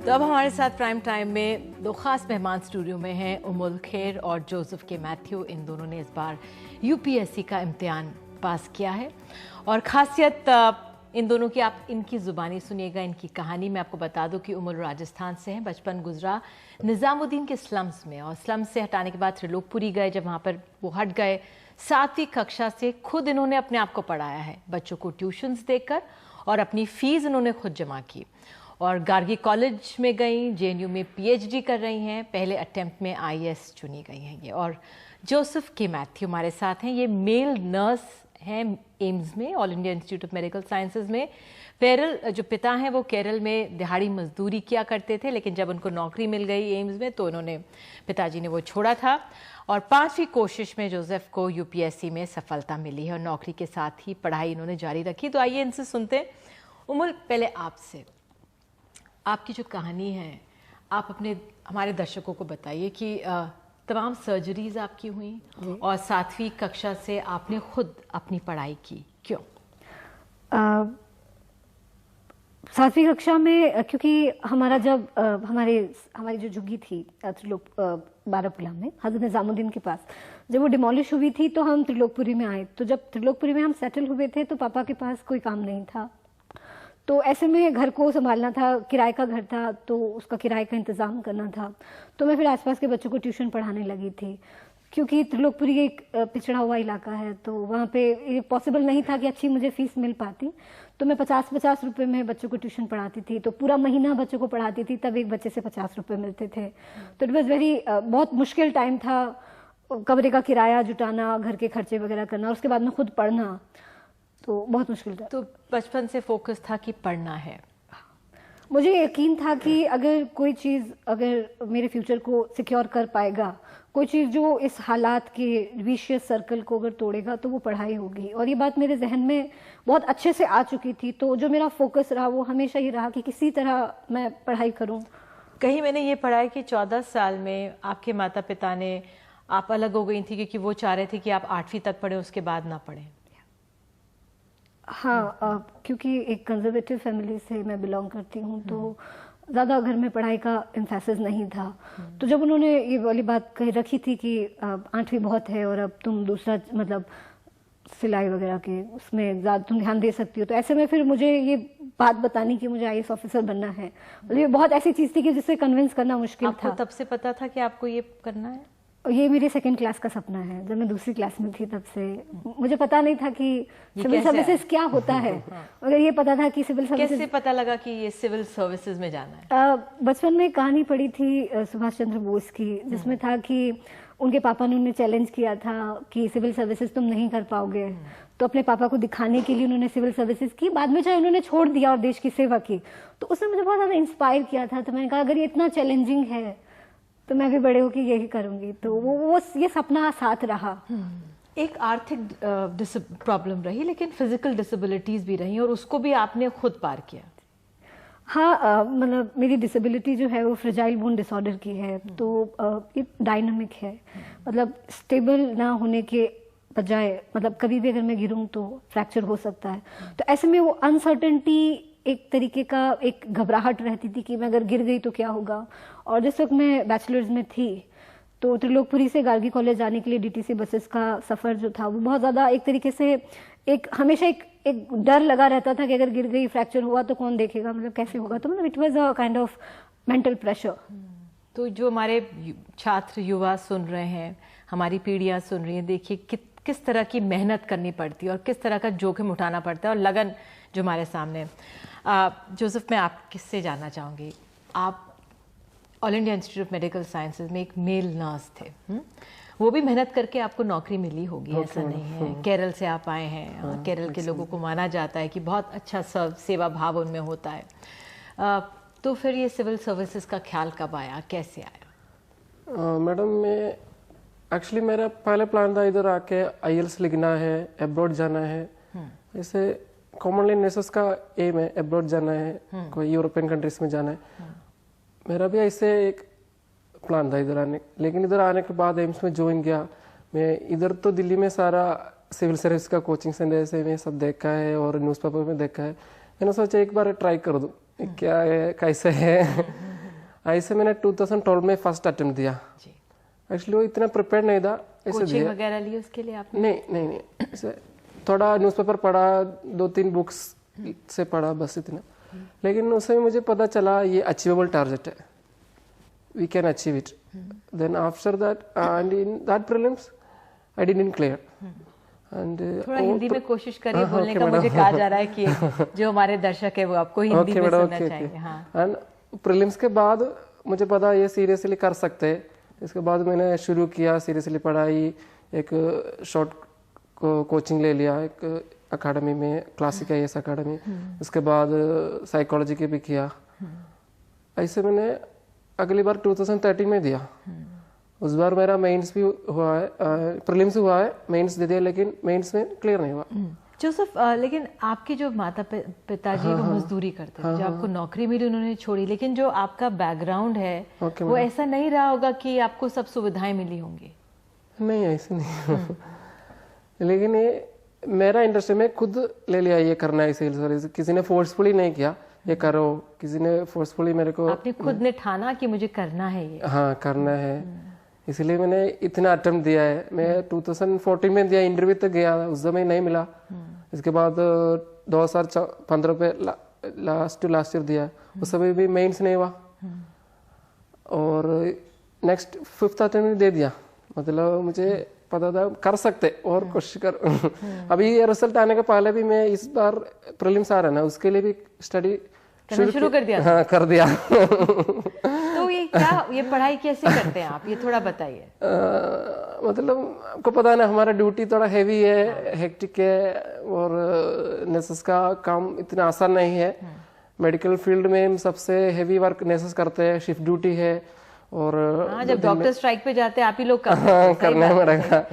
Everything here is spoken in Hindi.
तो अब हमारे साथ प्राइम टाइम में दो खास मेहमान स्टूडियो में हैं, उमुल खैर और जोसेफ के मैथ्यू। इन दोनों ने इस बार यूपीएससी का इम्तिहान पास किया है और ख़ासियत इन दोनों की आप इनकी ज़ुबानी सुनिएगा, इनकी कहानी। मैं आपको बता दूं कि उमुल राजस्थान से हैं, बचपन गुजरा निज़ामुद्दीन के स्लम्स में और स्लम्स से हटाने के बाद त्रिलोकपुरी गए। जब वहाँ पर वो हट गए, 7वीं कक्षा से खुद इन्होंने अपने आप को पढ़ाया है, बच्चों को ट्यूशन्स देकर, और अपनी फ़ीस इन्होंने खुद जमा की और गार्गी कॉलेज में गई, जेएनयू में पीएचडी कर रही हैं। पहले अटेम्प्ट में आईएएस चुनी गई हैं ये। और जोसेफ के मैथ्यू हमारे साथ हैं, ये मेल नर्स हैं एम्स में, all India institute of medical sciences में। पेरल जो पिता हैं वो केरल में दिहाड़ी मजदूरी किया करते थे, लेकिन जब उनको नौकरी मिल गई एम्स में तो इन्होंने, पिताजी ने वो छोड़ा था और 5वीं कोशिश में जोसेफ को यूपीएससी में सफलता मिली है और नौकरी के साथ ही पढ़ाई इन्होंने जारी रखी। तो आइए इनसे सुनते हैं। उमुल, पहले आपसे, आपकी जो कहानी है आप अपने हमारे दर्शकों को बताइए कि तमाम सर्जरीज आपकी हुई और 7वीं कक्षा से आपने खुद अपनी पढ़ाई की, क्यों? 7वीं कक्षा में क्योंकि हमारा जब हमारी जो झुग्गी थी बारापुला में हज़रत निज़ामुद्दीन के पास, जब वो डिमोलिश हुई थी तो हम त्रिलोकपुरी में आए। तो जब त्रिलोकपुरी में हम सेटल हुए थे तो पापा के पास कोई काम नहीं था, तो ऐसे में घर को संभालना था, किराए का घर था तो उसका किराए का इंतज़ाम करना था। तो मैं फिर आसपास के बच्चों को ट्यूशन पढ़ाने लगी थी, क्योंकि त्रिलोकपुरी एक पिछड़ा हुआ इलाका है तो वहाँ पे ये पॉसिबल नहीं था कि अच्छी मुझे फ़ीस मिल पाती। तो मैं 50-50 रुपये में बच्चों को ट्यूशन पढ़ाती थी, तो पूरा महीना बच्चों को पढ़ाती थी, तब एक बच्चे से 50 रुपये मिलते थे। तो इट वॉज़ वेरी बहुत मुश्किल टाइम था, कमरे का किराया जुटाना, घर के खर्चे वगैरह करना और उसके बाद में खुद पढ़ना, तो बहुत मुश्किल था। तो बचपन से फोकस था कि पढ़ना है। मुझे यकीन था कि अगर कोई चीज़ अगर मेरे फ्यूचर को सिक्योर कर पाएगा, कोई चीज़ जो इस हालात के विशियस सर्कल को अगर तोड़ेगा, तो वो पढ़ाई होगी। और ये बात मेरे जहन में बहुत अच्छे से आ चुकी थी, तो जो मेरा फोकस रहा वो हमेशा ही रहा कि किसी तरह मैं पढ़ाई करूं। कहीं मैंने ये पढ़ा है कि 14 साल में आपके माता पिता ने, आप अलग हो गई थी क्योंकि वो चाह रहे थे कि आप 8वीं तक पढ़ें, उसके बाद ना पढ़ें। हाँ, क्योंकि एक कंजर्वेटिव फैमिली से मैं बिलोंग करती हूँ, तो ज़्यादा घर में पढ़ाई का एम्फेसिस नहीं था। तो जब उन्होंने ये वाली बात कही रखी थी कि 8वीं बहुत है और अब तुम दूसरा मतलब सिलाई वगैरह के उसमें ज़्यादा तुम ध्यान दे सकती हो, तो ऐसे में फिर मुझे ये बात बतानी कि मुझे आईएएस ऑफिसर बनना है, ये बहुत ऐसी चीज़ थी कि जिससे कन्विंस करना मुश्किल था। तब से पता था कि आपको ये करना है? ये मेरी 2nd क्लास का सपना है। जब मैं 2री क्लास में थी तब से मुझे पता नहीं था कि सिविल सर्विसेज क्या होता है। अगर ये पता था कि सिविल सर्विसेज, कैसे पता लगा कि ये सिविल सर्विसेज में जाना है? बचपन में कहानी पढ़ी थी सुभाष चंद्र बोस की, जिसमें था कि उनके पापा ने उन्हें चैलेंज किया था कि सिविल सर्विसेज तुम नहीं कर पाओगे, तो अपने पापा को दिखाने के लिए उन्होंने सिविल सर्विसेज की। बाद में चाहे उन्होंने छोड़ दिया और देश की सेवा की, तो उसने मुझे बहुत ज़्यादा इंस्पायर किया था। तो मैंने कहा अगर ये इतना चैलेंजिंग है तो मैं भी बड़े होकर यही करूंगी। तो वो ये सपना साथ रहा। एक आर्थिक प्रॉब्लम रही, लेकिन फिजिकल डिसेबिलिटीज भी रही और उसको भी आपने खुद पार किया। हाँ, मतलब मेरी डिसेबिलिटी जो है वो फ्रेजाइल बोन डिसऑर्डर की है, तो ये डायनामिक है, मतलब स्टेबल ना होने के बजाय, मतलब कभी भी अगर मैं गिरूं तो फ्रैक्चर हो सकता है। तो ऐसे में वो अनसर्टेनिटी, एक तरीके का एक घबराहट रहती थी कि मैं अगर गिर गई तो क्या होगा। और जिस वक्त मैं बैचलर्स में थी तो त्रिलोकपुरी से गार्गी कॉलेज जाने के लिए डीटीसी बसेस का सफ़र जो था वो बहुत ज़्यादा एक तरीके से हमेशा एक डर लगा रहता था कि अगर गिर गई, फ्रैक्चर हुआ तो कौन देखेगा, मतलब कैसे होगा। तो मतलब it was a kind of mental pressure. तो जो हमारे छात्र युवा सुन रहे हैं, हमारी पीढ़ियाँ सुन रही हैं, देखिए किस तरह की मेहनत करनी पड़ती है और किस तरह का जोखिम उठाना पड़ता है और लगन जो हमारे सामने। जोसेफ, मैं आप किससे जानना चाहूँगी, आप all India institute of medical sciences में एक मेल नर्स थे, वो भी मेहनत करके आपको नौकरी मिली होगी, ऐसा नहीं है? केरल से आप आए हैं, केरल के लोगों को माना जाता है कि बहुत अच्छा सेवा भाव उनमें होता है। तो फिर ये सिविल सर्विसेज का ख्याल कब आया, कैसे आया? मैडम, एक्चुअली मेरा पहले प्लान था इधर आके आईएलटीएस लिखना है, अब्रॉड जाना है। ऐसे कॉमनली नेसेस का एम है अब्रॉड जाना है, कोई यूरोपियन कंट्रीज में जाना है। मेरा भी ऐसे एक प्लान था इधर आने, लेकिन इधर आने के बाद एम्स में ज्वाइन किया। मैं इधर तो दिल्ली में सारा सिविल सर्विस का कोचिंग सेंटर से मैं सब देखा है और न्यूज़पेपर में देखा है। मैंने सोचा एक बार ट्राई कर दूं क्या है, कैसे है। ऐसे मैंने 2012 में फर्स्ट अटेम्प्ट दिया। जी। एक्चुअली वो इतना प्रिपेयर नहीं था, ऐसे कोचिंग दिया। वगैरह ली उसके लिए आपने? नहीं, ऐसे थोड़ा न्यूज़पेपर पढ़ा, 2-3 बुक्स से पढ़ा, बस इतना। लेकिन उसमें मुझे पता चला ये अचीवेबल टारगेट है, we can achieve it. Then after that and in that prelims I didn't clear. And थोड़ा हिंदी में कोशिश करिए बोलने का, मुझे कहा जा रहा है कि जो हमारे दर्शक है वो आपको हिंदी में सुनना चाहिए। हाँ। एंड प्रीलिम्स के बाद मुझे पता ये सीरियसली कर सकते हैं। इसके बाद मैंने शुरू किया सीरियसली पढ़ाई, एक शॉर्ट कोचिंग ले लिया एक अकेडमी में, क्लासिक IAS अकेडमी। उसके बाद साइकोलॉजी के भी किया। ऐसे मैंने अगली बार 2013 में दिया। उस बार मेरा मेंस भी हुआ है, प्रीलिम्स हुआ है, मेंस दे दिया, लेकिन मेंस में क्लियर नहीं हुआ। जोसेफ, लेकिन आपके जो माता पिताजी वो मजदूरी करते थे, जो आपको नौकरी मिली उन्होंने छोड़ी, लेकिन जो आपका बैकग्राउंड है वो ऐसा नहीं रहा होगा कि आपको सब सुविधाएं मिली होंगी? नहीं, ऐसे नहीं। लेकिन ये मेरा इंटरेस्ट है, मैं खुद ले लिया ये करना है सेल्स। किसी ने फोर्सफुली नहीं किया ये करो, किसी ने फोर्सफुली मेरे को, आपने खुद ने ठाना कि मुझे करना है ये। हाँ, करना है, इसलिए मैंने इतना अटेम्प्ट दिया है। मैं 2014 में दिया, इंटरव्यू तक गया, उस समय नहीं मिला। इसके बाद 2015 पे लास्ट ईयर दिया, उस समय भी मेंस नहीं हुआ। और नेक्स्ट 5th अटेम्प्ट में दे दिया। मतलब मुझे पता था कर सकते और कोशिश कर। अभी ये रिजल्ट आने के पहले भी मैं इस बार प्रीलिम्स आ रहा ना, उसके लिए भी स्टडी शुरू कर दिया। हाँ, कर दिया। तो ये पढ़ाई कैसे करते हैं आप, ये थोड़ा बताइए। मतलब आपको पता है ना, हमारा ड्यूटी थोड़ा हैवी है, हेक्टिक है, और नर्सेस का काम इतना आसान नहीं है। मेडिकल फील्ड में हम सबसे हैवी वर्क नर्सेस करते हैं, शिफ्ट ड्यूटी है। और जब डॉक्टर स्ट्राइक पे जाते हैं आप ही लोग करना पड़ेगा।